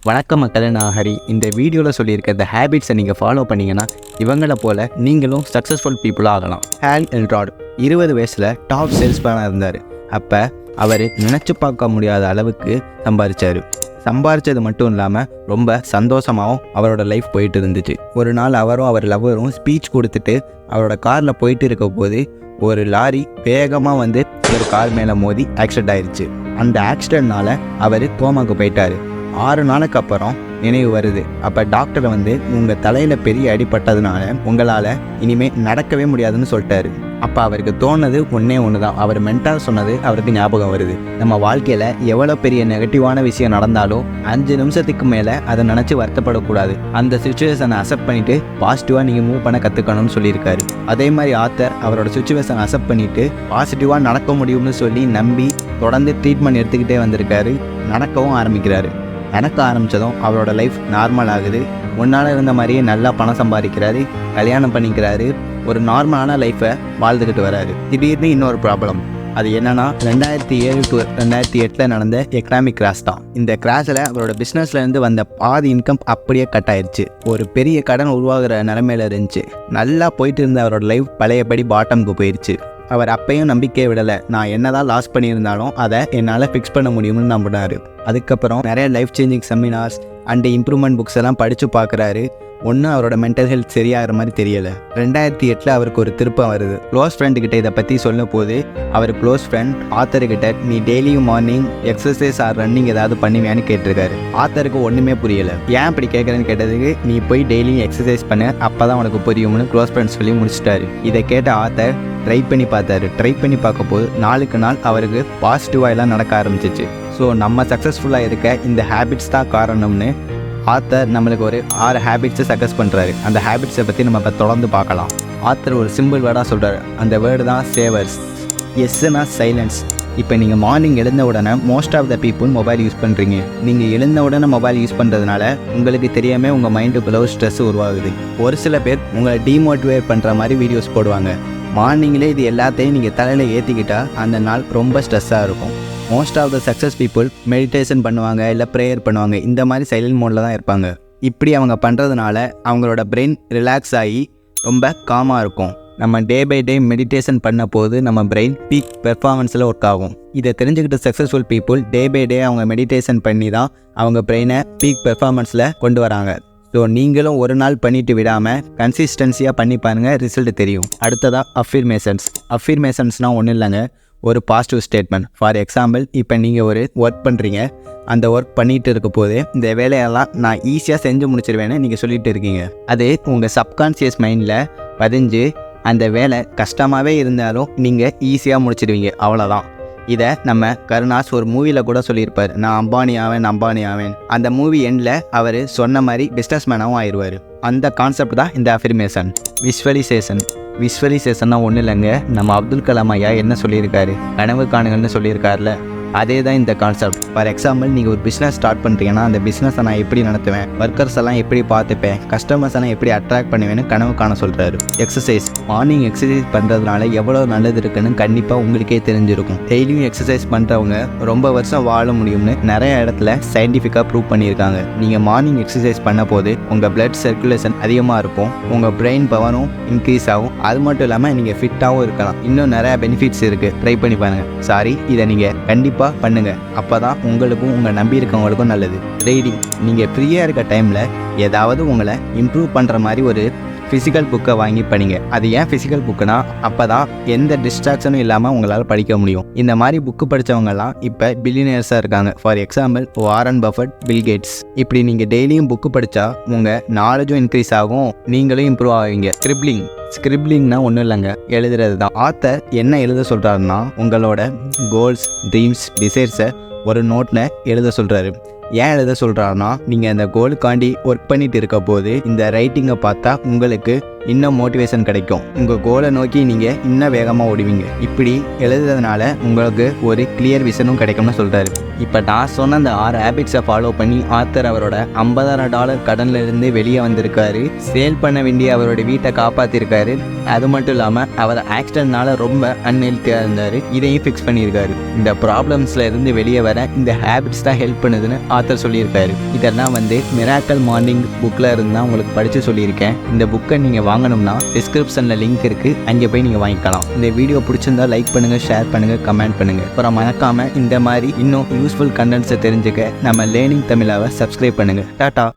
வணக்கம் மக்களே, நான் ஹரி. இந்த வீடியோவில் சொல்லியிருக்க இந்த ஹேபிட்ஸை நீங்கள் ஃபாலோ பண்ணிங்கன்னா இவங்களை போல் நீங்களும் சக்ஸஸ்ஃபுல் பீப்புளாக ஆகலாம். ஹால் எல்ராட் 20 வயசில் டாப் சேல்ஸ்மேனாக இருந்தார். அப்போ அவர் நினச்சி பார்க்க முடியாத அளவுக்கு சம்பாரித்தது மட்டும் இல்லாமல் ரொம்ப சந்தோஷமாகவும் அவரோட லைஃப் போயிட்டு இருந்துச்சு. ஒரு நாள் அவரும் அவர் லவ்வரும் ஸ்பீச் கொடுத்துட்டு அவரோட காரில் போயிட்டு இருக்க போது ஒரு லாரி வேகமாக வந்து ஒரு கார் மேலே மோதி ஆக்சிடென்ட் ஆயிடுச்சு. அந்த ஆக்சிடென்ட்னால அவர் கோமாக்கு போயிட்டார். 6 நாளுக்கு அப்புறம் நினைவு வருது. அப்போ டாக்டர் வந்து உங்கள் தலையில் பெரிய அடிப்பட்டதுனால உங்களால் இனிமேல் நடக்கவே முடியாதுன்னு சொல்லிட்டாரு. அப்போ அவருக்கு தோணுது ஒன்று தான். அவர் மென்டாக சொன்னது அவருக்கு ஞாபகம் வருது. நம்ம வாழ்க்கையில் எவ்வளோ பெரிய நெகட்டிவான விஷயம் நடந்தாலும் 5 நிமிஷத்துக்கு மேலே அதை நினச்சி வருத்தப்படக்கூடாது. அந்த சுச்சுவேஷனை அக்செப்ட் பண்ணிவிட்டு பாசிட்டிவாக நீங்கள் மூவ் பண்ண கற்றுக்கணும்னு சொல்லியிருக்காரு. அதே மாதிரி ஆத்தர் அவரோட சுச்சுவேஷனை அக்செப்ட் பண்ணிவிட்டு பாசிட்டிவாக நடக்க முடியும்னு சொல்லி நம்பி தொடர்ந்து ட்ரீட்மெண்ட் எடுத்துக்கிட்டே வந்திருக்காரு. நடக்கவும் ஆரம்பிக்கிறாரு. நடக்க ஆரம்பித்ததும் அவரோட லைஃப் நார்மல் ஆகுது. முன்னால் இருந்த மாதிரியே நல்லா பணம் சம்பாதிக்கிறாரு, கல்யாணம் பண்ணிக்கிறாரு, ஒரு நார்மலான லைஃப்பை வாழ்ந்துக்கிட்டு வராரு. திடீர்னு இன்னொரு ப்ராப்ளம். அது என்னன்னா 2007 to 2008 நடந்த எக்கனாமிக் கிராஷ் தான். இந்த கிராஷில் அவரோட பிஸ்னஸ்லேருந்து வந்த பாதி இன்கம் அப்படியே கட் ஆயிடுச்சு. ஒரு பெரிய கடன் உருவாகிற நிலைமையில இருந்துச்சு. நல்லா போயிட்டு இருந்த அவரோட லைஃப் பழையபடி பாட்டமுக்கு போயிடுச்சு. அவர் அப்பையும் நம்பிக்கையை விடலை. நான் என்னதான் லாஸ் பண்ணியிருந்தாலும் அதை என்னால் ஃபிக்ஸ் பண்ண முடியும்னு நம்பினார். அதுக்கப்புறம் நிறைய life changing seminars and improvement books எல்லாம் படித்து பார்க்குறாரு. ஒன்றும் அவரோட மென்டல் ஹெல்த் சரியாகிற மாதிரி தெரியலை. 2008 அவருக்கு ஒரு திருப்பம் வருது. க்ளோஸ் ஃப்ரெண்டுக்கிட்ட இதை பற்றி சொல்லும் போது அவர் க்ளோஸ் ஃப்ரெண்ட் ஆத்தர்கிட்ட நீ டெய்லியும் மார்னிங் எக்ஸசைஸ் ஆர் ரன்னிங் ஏதாவது பண்ணுவியான்னு கேட்டிருக்காரு. ஆத்தருக்கு ஒன்றுமே புரியலை. ஏன் இப்படி கேட்குறேன்னு கேட்டதுக்கு நீ போய் டெய்லியும் எக்ஸசைஸ் பண்ண அப்போ தான் உனக்கு புரியும்னு க்ளோஸ் ஃப்ரெண்ட்ஸ் சொல்லி முடிச்சிட்டாரு. இதை கேட்ட ஆத்தர் ட்ரை பண்ணி பார்க்க போது நாளுக்கு நாள் அவருக்கு பாசிட்டிவாக எல்லாம் நடக்க ஆரம்பிச்சிச்சு. ஸோ நம்ம சக்ஸஸ்ஃபுல்லாக இருக்க இந்த ஹேபிட்ஸ் தான் காரணம்னு ஆத்தர் நம்மளுக்கு ஒரு 6 ஹேபிட்ஸை சஜஸ்ட் பண்ணுறாரு. அந்த ஹேபிட்ஸை பற்றி நம்ம இப்போ தொடர்ந்து பார்க்கலாம். ஆத்தர் ஒரு சிம்பிள் வேர்டாக சொல்கிறார். அந்த வேர்டு தான் சேவர்ஸ். எஸ்னா சைலன்ஸ். இப்போ நீங்கள் மார்னிங் எழுந்த உடனே most of the people mobile use பண்ணுறீங்க. நீங்கள் எழுந்த உடனே மொபைல் யூஸ் பண்ணுறதுனால உங்களுக்கு தெரியாமல் உங்கள் மைண்டுக்குள்ள ஒரு ஸ்ட்ரெஸ் உருவாகுது. ஒரு சில பேர் உங்களை டீமோட்டிவேட் பண்ணுற மாதிரி வீடியோஸ் போடுவாங்க. மார்னிங்கில் இது எல்லாத்தையும் நீங்கள் தலையில் ஏற்றிக்கிட்டால் அந்த நாள் ரொம்ப ஸ்ட்ரெஸ்ஸாக இருக்கும். Most of the success people meditation பண்ணுவாங்க, இல்லை ப்ரேயர் பண்ணுவாங்க. இந்த மாதிரி சைலண்ட் மோடில் தான் இருப்பாங்க. இப்படி அவங்க பண்ணுறதுனால அவங்களோட பிரெயின் ரிலாக்ஸ் ஆகி ரொம்ப காமாக இருக்கும். நம்ம டே பை டே மெடிடேஷன் பண்ண போது நம்ம பிரெயின் பீக் பெர்ஃபார்மன்ஸில் ஒர்க் ஆகும். இதை தெரிஞ்சுக்கிட்ட successful people day by day அவங்க மெடிடேஷன் பண்ணி தான் அவங்க பிரெயினை பீக் பெர்ஃபார்மன்ஸில் கொண்டு வராங்க. ஸோ நீங்களும் ஒரு நாள் பண்ணிட்டு விடாமல் கன்சிஸ்டன்சியாக பண்ணி பாருங்கள், ரிசல்ட் தெரியும். அடுத்ததாக அஃபிர்மேஷன்ஸ்னால் ஒன்றும் இல்லைங்க, ஒரு பாசிட்டிவ் ஸ்டேட்மெண்ட். ஃபார் எக்ஸாம்பிள், இப்போ நீங்கள் ஒரு ஒர்க் பண்ணுறீங்க. அந்த ஒர்க் பண்ணிகிட்டு இருக்க போது இந்த வேலையெல்லாம் நான் ஈஸியாக செஞ்சு முடிச்சிருவேன்னு நீங்கள் சொல்லிகிட்டு இருக்கீங்க. அது உங்கள் சப்கான்ஷியஸ் மைண்டில் பதிஞ்சு அந்த வேலை கஷ்டமாகவே இருந்தாலும் நீங்கள் ஈஸியாக முடிச்சிடுவீங்க. அவ்வளோதான். இதை நம்ம கருணாஸ் ஒரு மூவியில் கூட சொல்லியிருப்பார். நான் அம்பானி ஆவேன். அந்த மூவி எண்டில் அவர் சொன்ன மாதிரி பிஸ்னஸ் மேனாகவும் ஆயிடுவார். அந்த கான்செப்ட் தான் இந்த அஃபிர்மேஷன். விஷுவலைசேஷன்னா ஒன்றும் இல்லைங்க, நம்ம அப்துல் கலாம் ஐயா என்ன சொல்லியிருக்காரு, கனவு காணுங்கள்னு சொல்லியிருக்காருல, அதே தான் இந்த கான்செப்ட். ஃபார் எக்ஸாம்பிள், நீங்கள் ஒரு பிஸ்னஸ் ஸ்டார்ட் பண்ணுறீங்கன்னா அந்த பிஸ்னஸை நான் எப்படி நடத்துவேன், ஒர்க்கர்ஸ் எல்லாம் எப்படி பார்த்துப்பேன், கஸ்டமர்ஸ் எல்லாம் எப்படி அட்ராக்ட் பண்ணுவேன்னு கனவு காண சொல்கிறாரு. எக்ஸசைஸ். மார்னிங் எக்ஸசைஸ் பண்ணுறதுனால எவ்வளோ நல்லது இருக்குன்னு கண்டிப்பாக உங்களுக்கே தெரிஞ்சிருக்கும். டெய்லியும் எக்ஸசைஸ் பண்ணுறவங்க ரொம்ப வருஷம் வாழ முடியும்னு நிறைய இடத்துல சயின்டிஃபிக்காக ப்ரூவ் பண்ணியிருக்காங்க. நீங்கள் மார்னிங் எக்ஸசைஸ் பண்ண போது உங்கள் பிளட் சர்க்குலேஷன் அதிகமாக இருக்கும், உங்கள் பிரெயின் பவரும் இன்க்ரீஸ் ஆகும். அது மட்டும் இல்லாமல் நீங்கள் ஃபிட்டாகவும் இருக்கலாம். இன்னும் நிறைய பெனிஃபிட்ஸ் இருக்குது. ட்ரை பண்ணி பாருங்கள். இதை நீங்கள் கண்டிப்பாக பண்ணுங்க. அப்பதான் உங்களுக்கும் உங்க நம்பி இருக்கவங்களுக்கும் நல்லது. ரீடிங். நீங்க ஃப்ரீயா இருக்க டைம்ல ஏதாவது உங்களை இம்ப்ரூவ் பண்ற மாதிரி ஒரு ஃபிசிக்கல் புக்கை வாங்கி படிங்க. அது ஏன் ஃபிசிக்கல் புக்குனா அப்பதான் எந்த டிஸ்ட்ராக்ஷனும் இல்லாமல் உங்களால் படிக்க முடியும். இந்த மாதிரி புக்கு படித்தவங்கலாம் இப்போ பில்லியனர்ஸாக இருக்காங்க. For example, Warren Buffett, Bill Gates. இப்படி நீங்கள் டெய்லியும் புக்கு படித்தா உங்கள் நாலேஜும் இன்க்ரீஸ் ஆகும், நீங்களும் இம்ப்ரூவ் ஆவீங்க. ஸ்கிரிப்லிங்னா ஒன்றும் இல்லைங்க, எழுதுறது தான். ஆத்தர் என்ன எழுத சொல்கிறாருன்னா உங்களோட கோல்ஸ், ட்ரீம்ஸ், டிசைர்ஸை ஒரு நோட்டில் எழுத சொல்கிறாரு. ஏன் எழுத சொல்கிறாருன்னா நீங்கள் அந்த கோலுக்காண்டி ஒர்க் பண்ணிட்டு இருக்க போது இந்த ரைட்டிங்கை பார்த்தா உங்களுக்கு இன்னும் மோட்டிவேஷன் கிடைக்கும். உங்கள் கோலை நோக்கி நீங்கள் இன்னும் வேகமாக ஓடுவீங்க. இப்படி எழுதுறதுனால உங்களுக்கு ஒரு கிளியர் விஷனும் கிடைக்கும்னு சொல்கிறாரு. இப்போ நான் சொன்ன அந்த 6 ஹேபிட்ஸை ஃபாலோ பண்ணி ஆத்தர் அவரோட $50,000 கடன்ல இருந்து வெளியே வந்திருக்காரு. சேல் பண்ண வேண்டிய அவரோட வீட்டை காப்பாற்றிருக்காரு. அது மட்டும் இல்லாமல் அவர் ஆக்சிடென்ட்னால ரொம்ப அன்ஹெல்த்தியாக இருந்தார். இதையும் ஃபிக்ஸ் பண்ணியிருக்காரு. இந்த ப்ராப்ளம்ஸில் இருந்து வெளியே வர இந்த ஹேபிட்ஸ் தான் ஹெல்ப் பண்ணுதுன்னு ஆத்தர் சொல்லியிருக்காரு. இதெல்லாம் மிராக்கல் மார்னிங் புக்கில் இருந்தால் உங்களுக்கு படித்து சொல்லியிருக்கேன். இந்த புக்கை நீங்கள் வாங்கணும்னா டிஸ்கிரிப்ஷனில் லிங்க் இருக்குது, அங்கே போய் நீங்கள் வாங்கிக்கலாம். இந்த வீடியோ பிடிச்சிருந்தா லைக் பண்ணுங்கள், ஷேர் பண்ணுங்கள், கமெண்ட் பண்ணுங்கள். அப்புறம் மறக்காமல் இந்த மாதிரி இன்னும் யூஸ்ஃபுல் கண்டென்ட்ஸை தெரிஞ்சுக்க நம்ம லேர்னிங் தமிழாவை சப்ஸ்கிரைப் பண்ணுங்கள். டாட்டா.